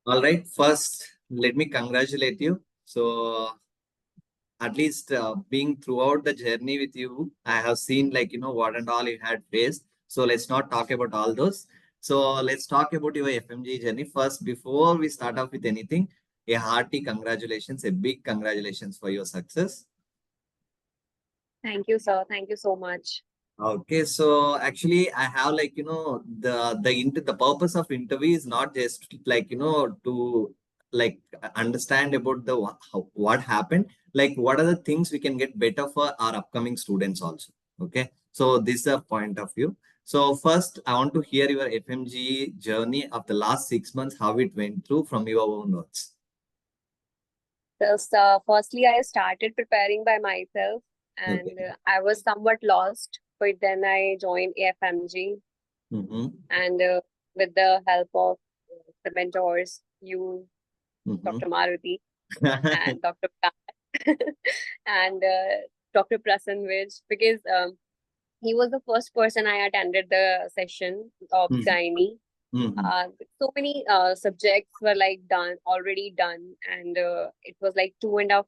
all right. First, let me congratulate you. So, at least being throughout the journey with you, I have seen what and all you had faced. So, let's not talk about all those. So, let's talk about your FMG journey. First, before we start off with anything, a hearty congratulations, a big congratulations for your success. Thank you, sir. Thank you so much. Okay, so actually I have the purpose of interview is not just to understand about what happened, like what are the things we can get better for our upcoming students also. Okay, so this is a point of view. So first I want to hear your FMG journey of the last 6 months, how it went through from your own notes. Firstly, I started preparing by myself and Okay. I was somewhat lost, but then I joined AFMG and with the help of the mentors, you, Dr. Maruti and Dr. and Dr. Prasanvij, because he was the first person I attended the session of gynae. So many subjects were already done, and it was like two and a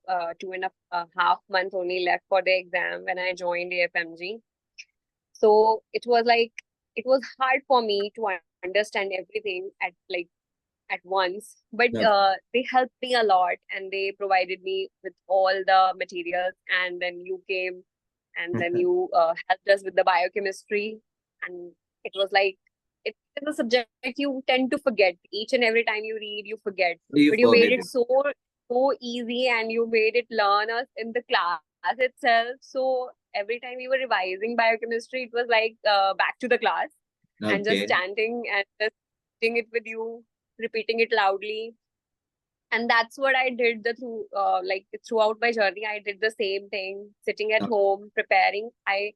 half months only left for the exam when I joined AFMG. So it was hard for me to understand everything at once, but they helped me a lot and they provided me with all the materials, and then you came and then you helped us with the biochemistry, and it was like it is a subject you tend to forget. Each and every time you read, you forget. But you made it so easy, and you made it learn us in the class itself. So every time we were revising biochemistry, it was like back to the class and just chanting and just doing it with you, repeating it loudly. And that's what I did throughout my journey. I did the same thing, sitting at home, preparing. I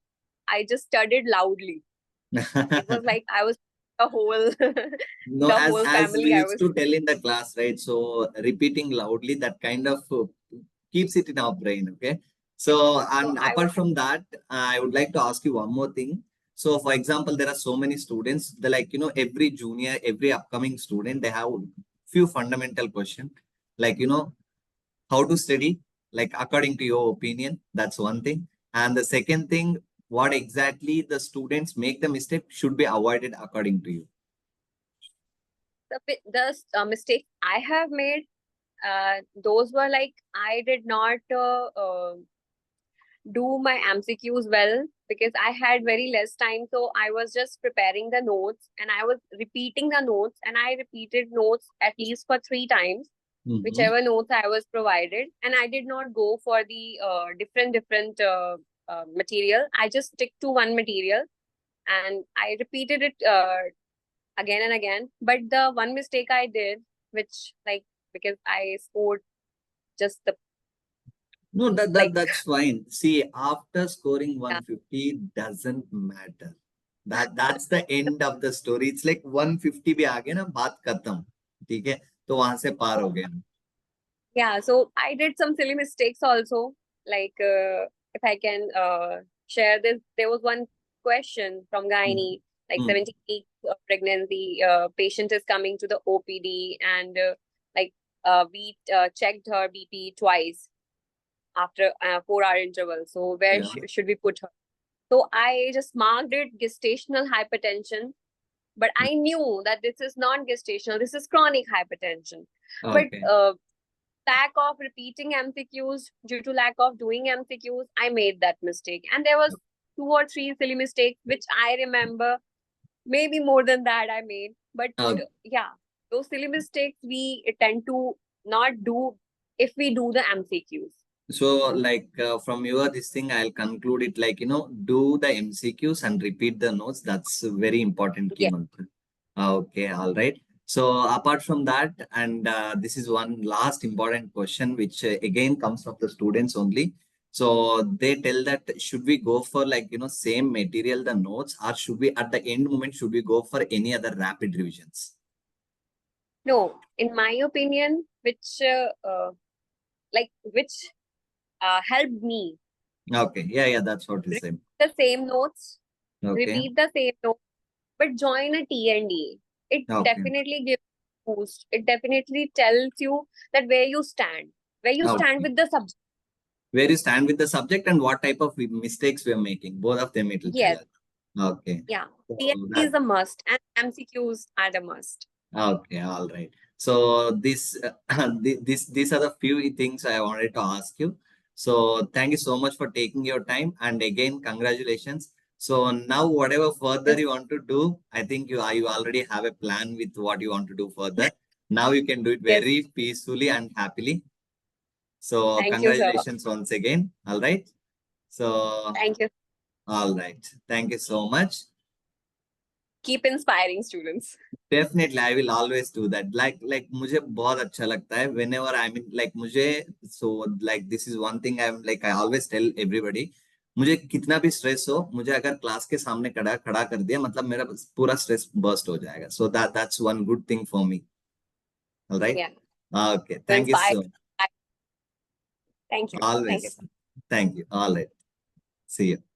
just studied loudly. It was like I was the whole no, the as whole as family. we I used was to tell in the class, right? So repeating loudly, that kind of keeps it in our brain. Okay. So, and apart from that, I would like to ask you one more thing. So, for example, there are so many students. Every junior, every upcoming student, they have few fundamental questions, how to study, like according to your opinion. That's one thing. And the second thing, what exactly the students make the mistake should be avoided according to you. The mistakes I have made, those were like I did not do my MCQs well because I had very less time. So I was just preparing the notes and I was repeating the notes, and I repeated notes at least for 3 times, whichever notes I was provided. And I did not go for the different material. I just stick to one material and I repeated it again and again. But the one mistake I did, which because I scored just the No, that's fine. See, after scoring 150 doesn't matter. That's the end of the story. It's like 150 भी आ गया ना, बात खत्म. ठीक है, तो वहां से पार हो गया. Yeah, so I did some silly mistakes also. If I can share this, there was one question from gynae, 70 weeks of pregnancy, patient is coming to the OPD, and we checked her BP twice after a 4-hour interval. So where should we put her? So I just marked it gestational hypertension, but I knew that this is not gestational, this is chronic hypertension. But lack of repeating MCQs, due to lack of doing MCQs, I made that mistake. And there was 2 or 3 silly mistakes, which I remember. Maybe more than that I made. But yeah, those silly mistakes we tend to not do if we do the MCQs. So from your this thing, I'll conclude it do the MCQs and repeat the notes. That's a very important key mantra. Okay, all right. So apart from that, and this is one last important question, which again comes from the students only. So they tell that should we go for same material, the notes, or should we at the end moment, should we go for any other rapid revisions? No, in my opinion, which helped me. Okay, yeah, that's what you say. The same notes, repeat the same notes, but join a T&D. it Okay. definitely gives a boost. It definitely tells you that where you stand Okay. with the subject. Where you stand with the subject and what type of mistakes we are making. Both of them it will tell Yes, us. Okay. yeah. So PhD that, is a must, and MCQs are a must. okay, all right. So these are the few things I wanted to ask you. So thank you so much for taking your time, and again, congratulations. So now whatever further you want to do, I think you already have a plan with what you want to do further. Now you can do it Yes, very peacefully and happily. So thank you, sir. congratulations once again. All right. So Thank you. all right. Thank you so much. Keep inspiring students. Definitely, I will always do that. Like मुझे बहुत अच्छा लगता है whenever I mean like मुझे so like this is one thing I'm like I always tell everybody. मुझे कितना भी stress हो, मुझे अगर क्लास के सामने खड़ा खड़ा कर दिया मतलब मेरा पूरा स्ट्रेस बर्स्ट हो जाएगा. So that's one good thing for me. All right. Yeah, Okay. to Thank you inspire. so much. Thank you. Thank you. Always. Thank you. All right. See you.